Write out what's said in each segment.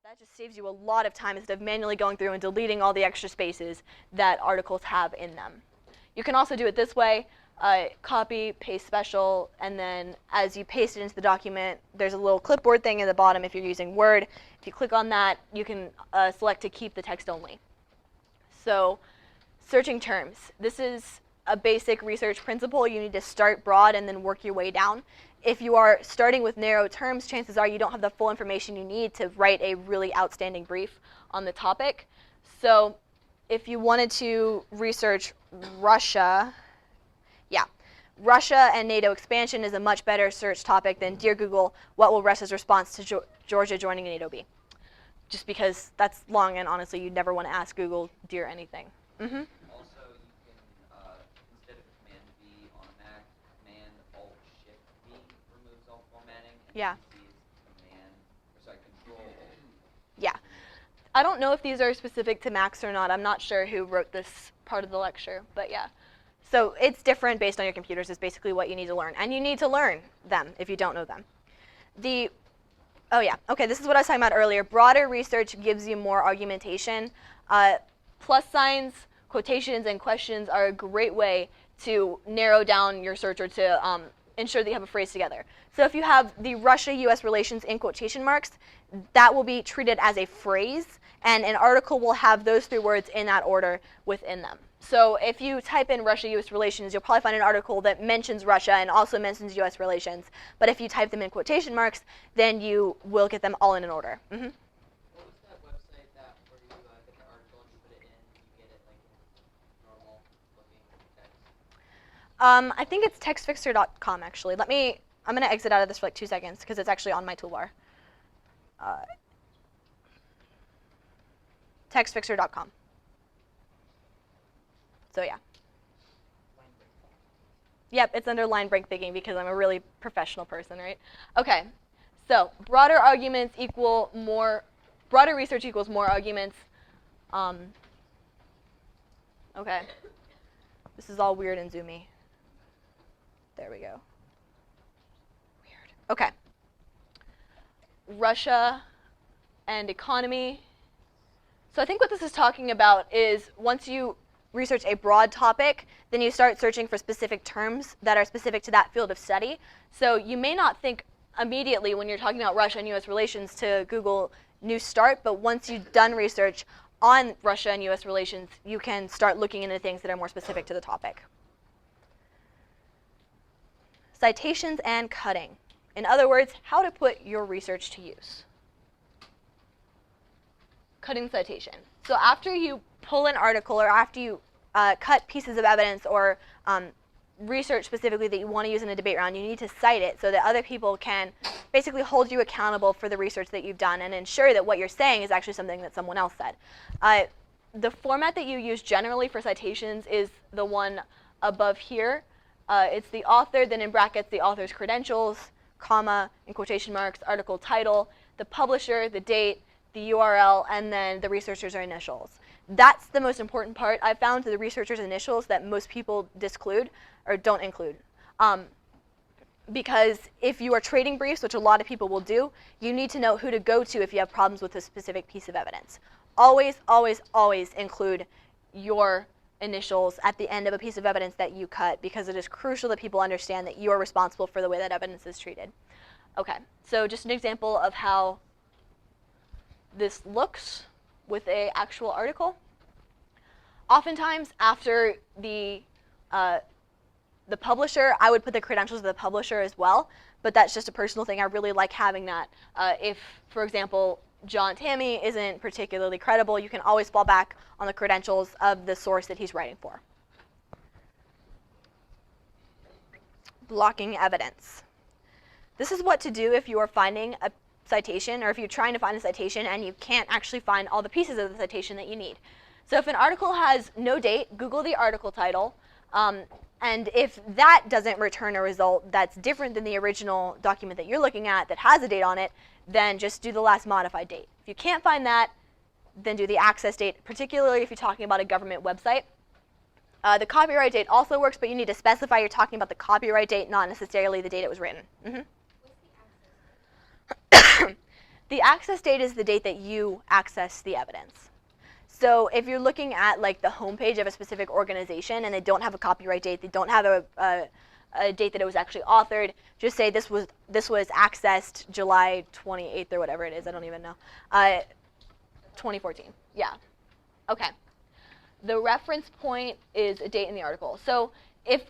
That just saves you a lot of time instead of manually going through and deleting all the extra spaces that articles have in them. You can also do it this way, copy, paste special, and then as you paste it into the document, there's a little clipboard thing in the bottom if you're using Word. If you click on that, you can select to keep the text only. So, searching terms. This is a basic research principle. You need to start broad and then work your way down. If you are starting with narrow terms, chances are you don't have the full information you need to write a really outstanding brief on the topic. So if you wanted to research Russia, Russia and NATO expansion is a much better search topic than Dear Google, what will Russia's response to Georgia joining NATO be? Just because that's long and honestly you'd never want to ask Google Dear anything. Mm-hmm. Yeah. Yeah. I don't know if these are specific to Macs or not. I'm not sure who wrote this part of the lecture, but yeah. So it's different based on your computers is basically what you need to learn. And you need to learn them if you don't know them. Oh yeah, okay, this is what I was talking about earlier. Broader research gives you more argumentation. Plus signs, quotations, and questions are a great way to narrow down your search or to ensure that you have a phrase together. So if you have the Russia-US relations in quotation marks, that will be treated as a phrase, and an article will have those three words in that order within them. So if you type in Russia-US relations, you'll probably find an article that mentions Russia and also mentions US relations. But if you type them in quotation marks, then you will get them all in an order. Mm-hmm. What was that website where you get the article and you put it in and you get it like in normal looking text? I think it's textfixer.com actually. I'm going to exit out of this for like 2 seconds because it's actually on my toolbar. Textfixer.com. So yeah. Yep, it's under line break thinking because I'm a really professional person, right? Okay, so broader research equals more arguments. Okay, this is all weird and zoomy. There we go. Weird. Okay. Russia and economy. So I think what this is talking about is once you research a broad topic, then you start searching for specific terms that are specific to that field of study. So you may not think immediately when you're talking about Russia and US relations to Google New Start, but once you've done research on Russia and US relations, you can start looking into things that are more specific to the topic. Citations and cutting. In other words, how to put your research to use. Cutting citation. So after you pull an article or after you cut pieces of evidence or research specifically that you want to use in a debate round, you need to cite it so that other people can basically hold you accountable for the research that you've done and ensure that what you're saying is actually something that someone else said. The format that you use generally for citations is the one above here. It's the author, then in brackets the author's credentials, comma, in quotation marks, article title, the publisher, the date, the URL, and then the researcher's initials. That's the most important part. I've found the researcher's initials that most people disclude or don't include. Because if you are trading briefs, which a lot of people will do, you need to know who to go to if you have problems with a specific piece of evidence. Always, always, always include your initials at the end of a piece of evidence that you cut because it is crucial that people understand that you are responsible for the way that evidence is treated. Okay, so just an example of how this looks with an actual article. Oftentimes, after the publisher, I would put the credentials of the publisher as well, but that's just a personal thing. I really like having that. If, for example, John Tammy isn't particularly credible, you can always fall back on the credentials of the source that he's writing for. Blocking evidence. This is what to do if you are finding a citation, or if you're trying to find a citation and you can't actually find all the pieces of the citation that you need. So if an article has no date, Google the article title, and if that doesn't return a result that's different than the original document that you're looking at that has a date on it, then just do the last modified date. If you can't find that, then do the access date, particularly if you're talking about a government website. The copyright date also works, but you need to specify you're talking about the copyright date, not necessarily the date it was written. Mm-hmm. The access date is the date that you access the evidence. So if you're looking at like the homepage of a specific organization and they don't have a copyright date, they don't have a date that it was actually authored, just say this was accessed July 28th or whatever it is. I don't even know. 2014. Yeah. Okay. The reference point is a date in the article. So if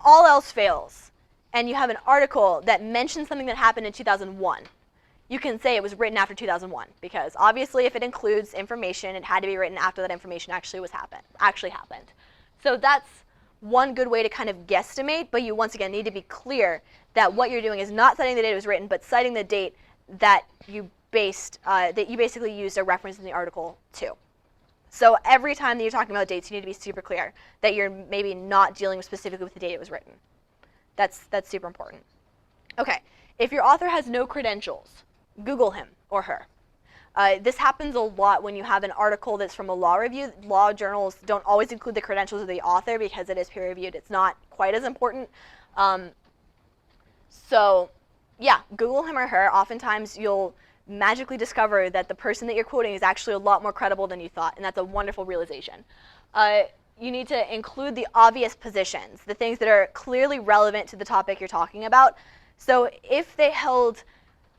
all else fails and you have an article that mentions something that happened in 2001, you can say it was written after 2001 because obviously if it includes information, it had to be written after that information actually happened. So that's one good way to kind of guesstimate, but you once again need to be clear that what you're doing is not citing the date it was written, but citing the date that you basically used a reference in the article to. So every time that you're talking about dates, you need to be super clear that you're maybe not dealing specifically with the date it was written. That's super important. Okay, if your author has no credentials, Google him or her. This happens a lot when you have an article that's from a law review. Law journals don't always include the credentials of the author because it is peer-reviewed. It's not quite as important. So yeah, Google him or her. Oftentimes you'll magically discover that the person that you're quoting is actually a lot more credible than you thought, and that's a wonderful realization. You need to include the obvious positions, the things that are clearly relevant to the topic you're talking about. So if they held,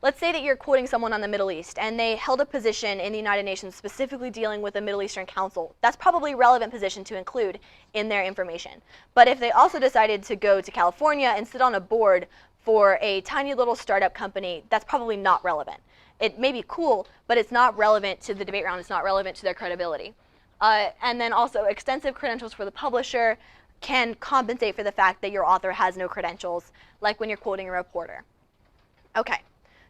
let's say that you're quoting someone on the Middle East, and they held a position in the United Nations specifically dealing with the Middle Eastern Council, that's probably a relevant position to include in their information. But if they also decided to go to California and sit on a board for a tiny little startup company, that's probably not relevant. It may be cool, but it's not relevant to the debate round. It's not relevant to their credibility. And then also extensive credentials for the publisher can compensate for the fact that your author has no credentials, like when you're quoting a reporter. Okay,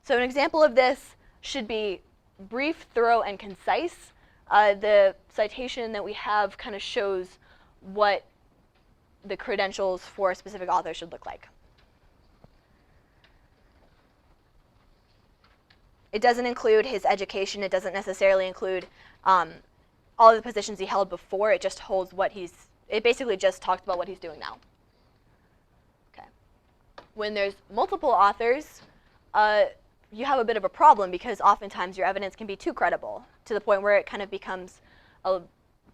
so an example of this should be brief, thorough, and concise. The citation that we have kind of shows what the credentials for a specific author should look like. It doesn't include his education. It doesn't necessarily include all of the positions he held before. It just holds it basically just talks about what he's doing now. Okay. When there's multiple authors, you have a bit of a problem because oftentimes your evidence can be too credible to the point where it kind of becomes a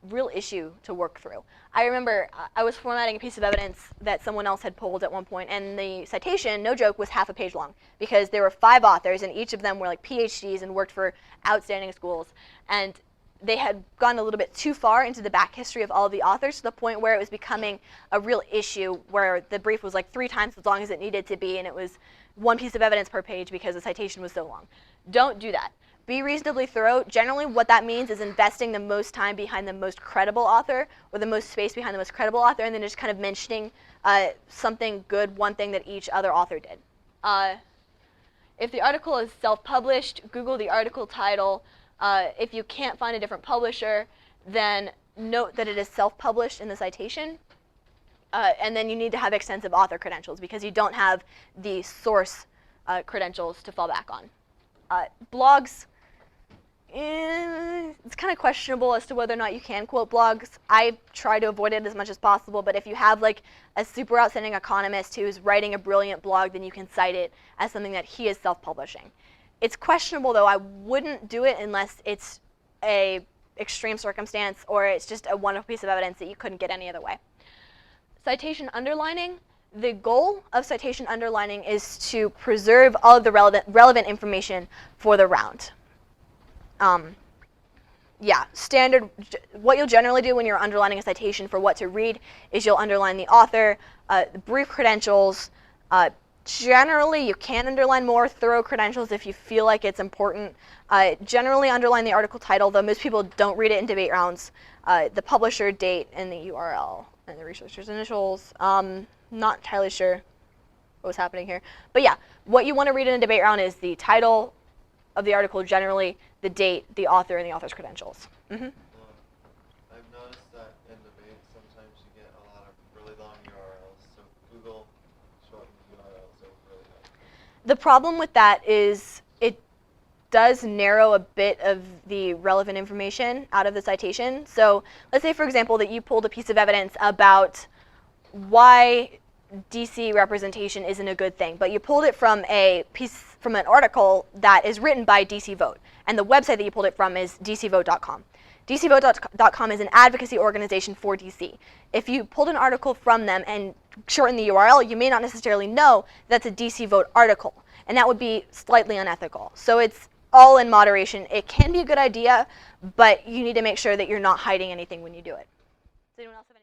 real issue to work through. I remember I was formatting a piece of evidence that someone else had pulled at one point, and the citation, no joke, was half a page long because there were 5 authors, and each of them were like PhDs and worked for outstanding schools. And they had gone a little bit too far into the back history of all of the authors to the point where it was becoming a real issue where the brief was like 3 times as long as it needed to be, and it was 1 piece of evidence per page because the citation was so long. Don't do that. Be reasonably thorough. Generally, what that means is investing the most time behind the most credible author or the most space behind the most credible author, and then just kind of mentioning something good, one thing that each other author did. If the article is self-published, Google the article title. If you can't find a different publisher, then note that it is self-published in the citation. And then you need to have extensive author credentials because you don't have the source credentials to fall back on. Blogs, it's kind of questionable as to whether or not you can quote blogs. I try to avoid it as much as possible, but if you have like a super outstanding economist who's writing a brilliant blog, then you can cite it as something that he is self-publishing. It's questionable though. I wouldn't do it unless it's a extreme circumstance or it's just a wonderful piece of evidence that you couldn't get any other way. Citation underlining. The goal of citation underlining is to preserve all of the relevant information for the round. Yeah, standard, what you'll generally do when you're underlining a citation for what to read is you'll underline the author, the brief credentials. Generally, you can underline more thorough credentials if you feel like it's important. Generally underline the article title, though most people don't read it in debate rounds. The publisher, date, and the URL, and the researcher's initials. Not entirely sure what was happening here. But yeah, what you want to read in a debate round is the title of the article generally, the date, the author, and the author's credentials. Mm-hmm. I've noticed that in debates sometimes you get a lot of really long URLs, so Google shortened URLs are really helpful. The problem with that is it does narrow a bit of the relevant information out of the citation. So let's say, for example, that you pulled a piece of evidence about why DC representation isn't a good thing, but you pulled it from an article that is written by DC Vote, and the website that you pulled it from is dcvote.com. dcvote.com is an advocacy organization for DC. If you pulled an article from them and shorten the URL, you may not necessarily know that's a DC Vote article, and that would be slightly unethical. So it's all in moderation. It can be a good idea, but you need to make sure that you're not hiding anything when you do it. Does anyone else have any